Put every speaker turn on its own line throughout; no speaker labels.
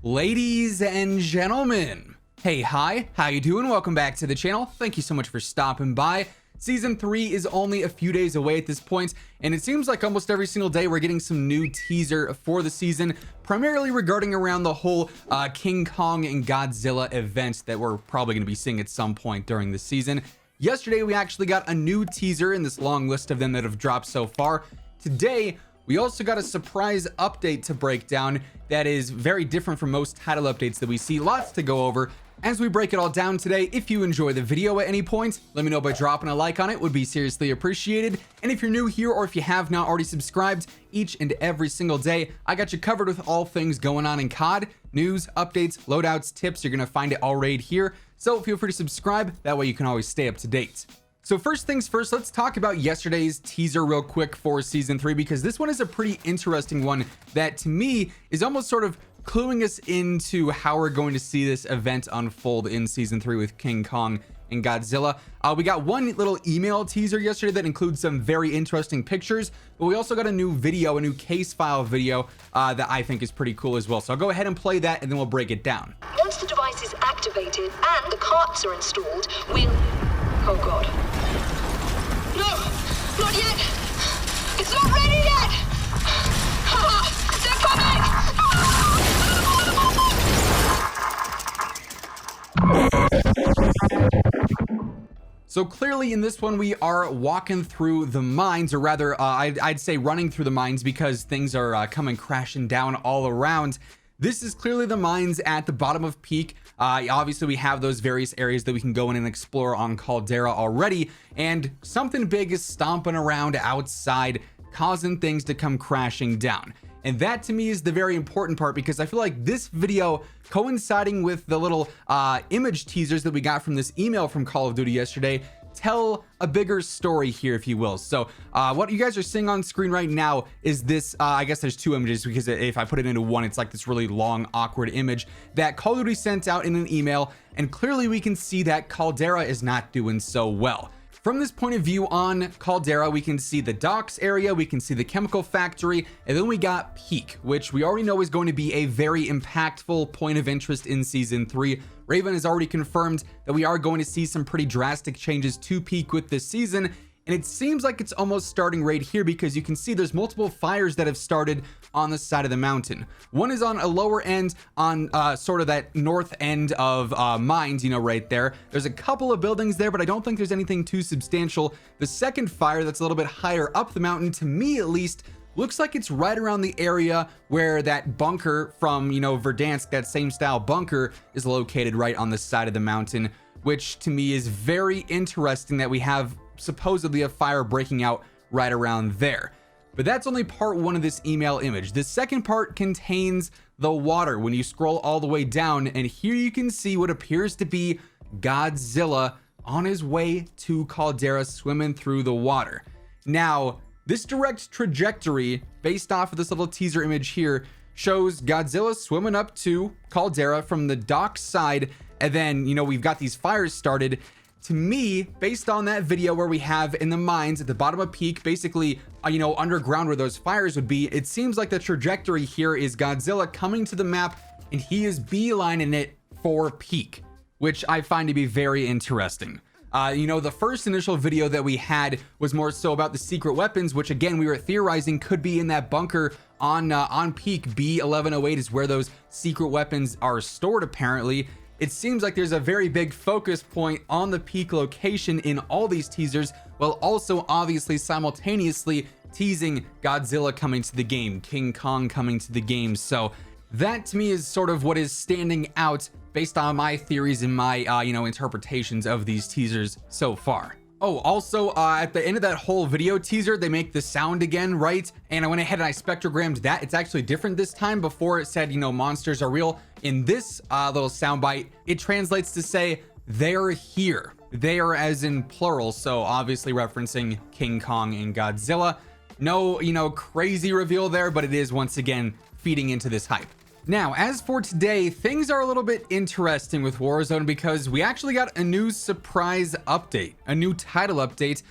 Ladies and gentlemen, hey, hi, how you doing? Welcome back to the channel. Thank you so much for stopping by. Season 3 is only a few days away at this point, and it seems like almost every single day we're getting some new teaser for the season, primarily regarding around the whole King Kong and Godzilla event that we're probably going to be seeing at some point during the season. Yesterday we actually got a new teaser in this long list of them that have dropped so far. Today we also got a surprise update to break down that is very different from most title updates that we see. Lots to go over as we break it all down today. If you enjoy the video at any point, let me know by dropping a like on it. Would be seriously appreciated. And if you're new here, or if you have not already subscribed, each and every single day I got you covered with all things going on in COD, news, updates, loadouts, tips. You're gonna find it all right here, so feel free to subscribe. That way you can always stay up to date. So first things first, let's talk about yesterday's teaser real quick for season 3, because this one is a pretty interesting one that to me is almost sort of cluing us into how we're going to see this event unfold in season 3 with King Kong and Godzilla. We got one little email teaser yesterday that includes some very interesting pictures, but we also got a new video, a new case file video that I think is pretty cool as well. So I'll go ahead and play that and then we'll break it down.
Once the device is activated and the carts are installed, we'll... Oh god. No! Not yet! It's not ready yet! They're coming!
So clearly in this one we are walking through the mines, or rather I'd say running through the mines, because things are coming crashing down all around. This is clearly the mines at the bottom of Peak. Obviously we have those various areas that we can go in and explore on Caldera already, and something big is stomping around outside, causing things to come crashing down. And that to me is the very important part, because I feel like this video, coinciding with the little image teasers that we got from this email from Call of Duty yesterday, tell a bigger story here, if you will. So what you guys are seeing on screen right now is this, I guess there's two images, because if I put it into one, it's like this really long, awkward image that Call of Duty sent out in an email, and clearly we can see that Caldera is not doing so well. From this point of view on Caldera, we can see the docks area, we can see the chemical factory, and then we got Peak, which we already know is going to be a very impactful point of interest in season 3. Raven has already confirmed that we are going to see some pretty drastic changes to Peak with this season, and it seems like it's almost starting right here, because you can see there's multiple fires that have started on the side of the mountain. One is on a lower end on sort of that north end of mines, you know, right there. There's a couple of buildings there, but I don't think there's anything too substantial. The second fire that's a little bit higher up the mountain, to me at least, looks like it's right around the area where that bunker from, you know, Verdansk, that same style bunker, is located, right on the side of the mountain, which to me is very interesting that we have supposedly a fire breaking out right around there. But that's only part one of this email image. The second part contains the water when you scroll all the way down, and here you can see what appears to be Godzilla on his way to Caldera, swimming through the water. Now this direct trajectory based off of this little teaser image here shows Godzilla swimming up to Caldera from the dock side, and then, you know, we've got these fires started. To me, based on that video where we have in the mines at the bottom of Peak, basically, you know, underground where those fires would be, it seems like the trajectory here is Godzilla coming to the map and he is beelining it for Peak, which I find to be very interesting. You know, the first initial video that we had was more so about the secret weapons, which again, we were theorizing could be in that bunker on Peak. B1108 is where those secret weapons are stored, apparently. It seems like there's a very big focus point on the Peak location in all these teasers, while also obviously simultaneously teasing Godzilla coming to the game, King Kong coming to the game. So that to me is sort of what is standing out based on my theories and my you know, interpretations of these teasers so far. Oh, also at the end of that whole video teaser, they make the sound again, right? And I went ahead and I spectrogrammed that. It's actually different this time. Before it said, you know, monsters are real. In this little soundbite, it translates to say they're here. They are as in plural, so obviously referencing King Kong and Godzilla. No, you know, crazy reveal there, but it is once again feeding into this hype. Now, as for today, things are a little bit interesting with Warzone because we actually got a new surprise update, a new title update.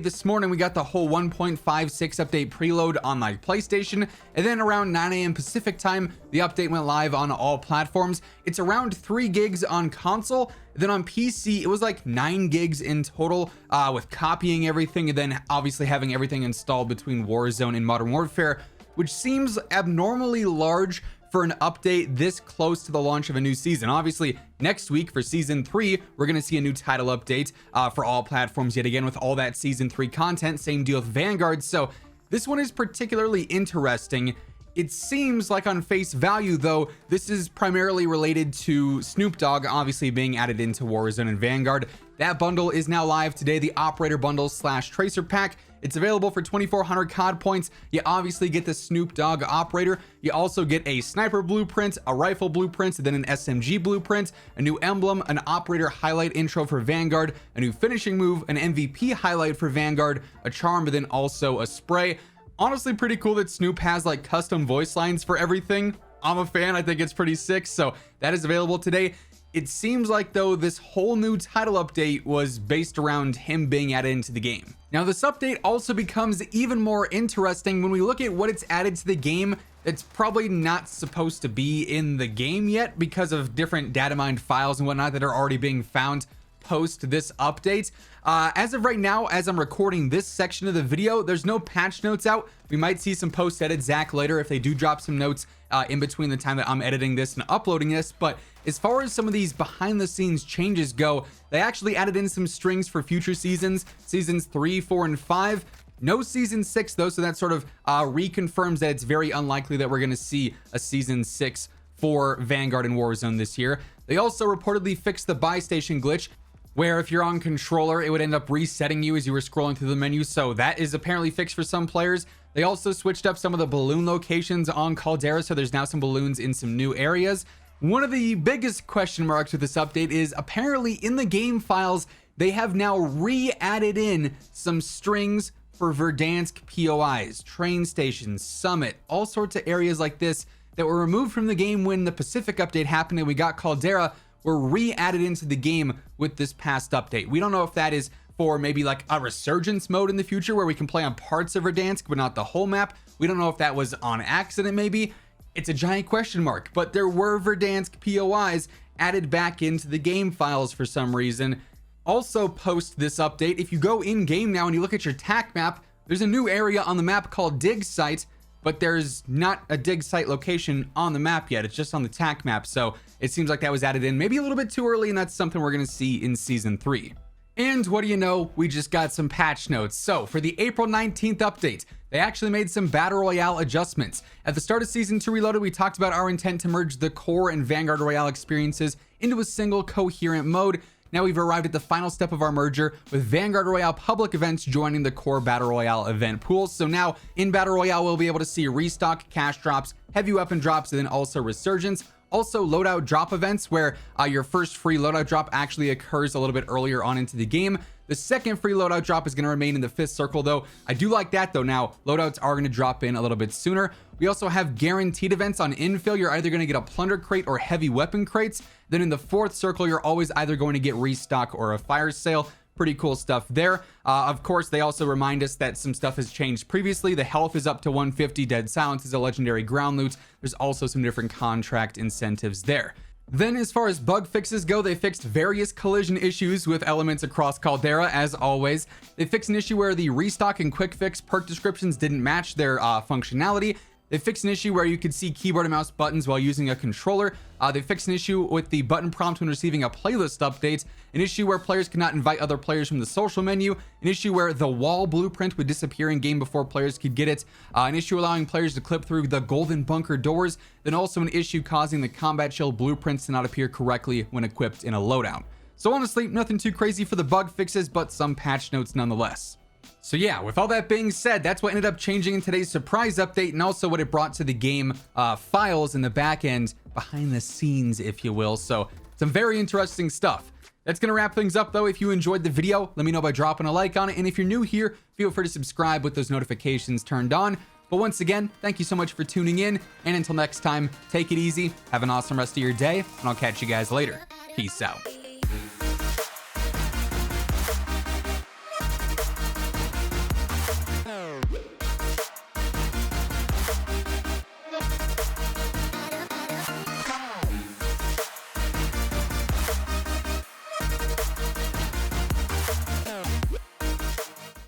This morning, we got the whole 1.56 update preload on my PlayStation, and then around 9 a.m. Pacific time, the update went live on all platforms. It's around 3 gigs on console. Then on PC, it was like 9 gigs in total with copying everything and then obviously having everything installed between Warzone and Modern Warfare, which seems abnormally large for an update this close to the launch of a new season. Obviously, next week for season 3, we're going to see a new title update for all platforms yet again with all that season 3 content. Same deal with Vanguard. So this one is particularly interesting. It seems like on face value, though, this is primarily related to Snoop Dogg obviously being added into Warzone and Vanguard. That bundle is now live today, the Operator Bundle / Tracer Pack. It's available for 2,400 COD points. You obviously get the Snoop Dogg operator. You also get a sniper blueprint, a rifle blueprint, then an SMG blueprint, a new emblem, an operator highlight intro for Vanguard, a new finishing move, an MVP highlight for Vanguard, a charm, but then also a spray. Honestly, pretty cool that Snoop has like custom voice lines for everything. I'm a fan. I think it's pretty sick. So that is available today. It seems like, though, this whole new title update was based around him being added into the game. Now, this update also becomes even more interesting when we look at what it's added to the game that's probably not supposed to be in the game yet because of different data mined files and whatnot that are already being found post this update. As of right now, as I'm recording this section of the video, there's no patch notes out. We might see some post edit Zach later if they do drop some notes in between the time that I'm editing this and uploading this. But as far as some of these behind the scenes changes go, they actually added in some strings for future seasons 3, 4, and 5. No season 6 though, so that sort of reconfirms that it's very unlikely that we're going to see a season 6 for Vanguard and Warzone this year. They also reportedly fixed the buy station glitch, where if you're on controller, it would end up resetting you as you were scrolling through the menu. So that is apparently fixed for some players. They also switched up some of the balloon locations on Caldera, so there's now some balloons in some new areas. One of the biggest question marks with this update is apparently in the game files, they have now re-added in some strings for Verdansk POIs, train stations, Summit, all sorts of areas like this that were removed from the game when the Pacific update happened and we got Caldera, were re-added into the game with this past update. We don't know if that is for maybe like a resurgence mode in the future where we can play on parts of Verdansk but not the whole map. We don't know if that was on accident maybe. It's a giant question mark, but there were Verdansk POIs added back into the game files for some reason. Also post this update, if you go in game now and you look at your TAC map, there's a new area on the map called Dig Site, but there's not a dig site location on the map yet. It's just on the TAC map. So it seems like that was added in maybe a little bit too early, and that's something we're going to see in season 3. And what do you know? We just got some patch notes. So for the April 19th update, they actually made some Battle Royale adjustments. At the start of season 2 Reloaded, we talked about our intent to merge the core and Vanguard Royale experiences into a single coherent mode. Now we've arrived at the final step of our merger with Vanguard Royale public events joining the core Battle Royale event pool. So now in Battle Royale, we'll be able to see restock, cash drops, heavy weapon drops, and then also resurgence. Also loadout drop events where your first free loadout drop actually occurs a little bit earlier on into the game. The second free loadout drop is going to remain in the 5th circle though. I do like that though. Now loadouts are going to drop in a little bit sooner. We also have guaranteed events on infill. You're either going to get a plunder crate or heavy weapon crates. Then in the 4th circle, you're always either going to get restock or a fire sale. Pretty cool stuff there. Of course, they also remind us that some stuff has changed previously. The health is up to 150. Dead Silence is a legendary ground loot. There's also some different contract incentives there. Then as far as bug fixes go, they fixed various collision issues with elements across Caldera, as always. They fixed an issue where the restock and quick fix perk descriptions didn't match their functionality. They fixed an issue where you could see keyboard and mouse buttons while using a controller. They fixed an issue with the button prompt when receiving a playlist update, an issue where players could not invite other players from the social menu, an issue where the wall blueprint would disappear in game before players could get it, an issue allowing players to clip through the golden bunker doors, then also an issue causing the combat shield blueprints to not appear correctly when equipped in a loadout. So honestly, nothing too crazy for the bug fixes, but some patch notes nonetheless. So yeah, with all that being said, that's what ended up changing in today's surprise update and also what it brought to the game files in the back end, behind the scenes, if you will. So some very interesting stuff. That's going to wrap things up though. If you enjoyed the video, let me know by dropping a like on it. And if you're new here, feel free to subscribe with those notifications turned on. But once again, thank you so much for tuning in. And until next time, take it easy. Have an awesome rest of your day. And I'll catch you guys later. Peace out.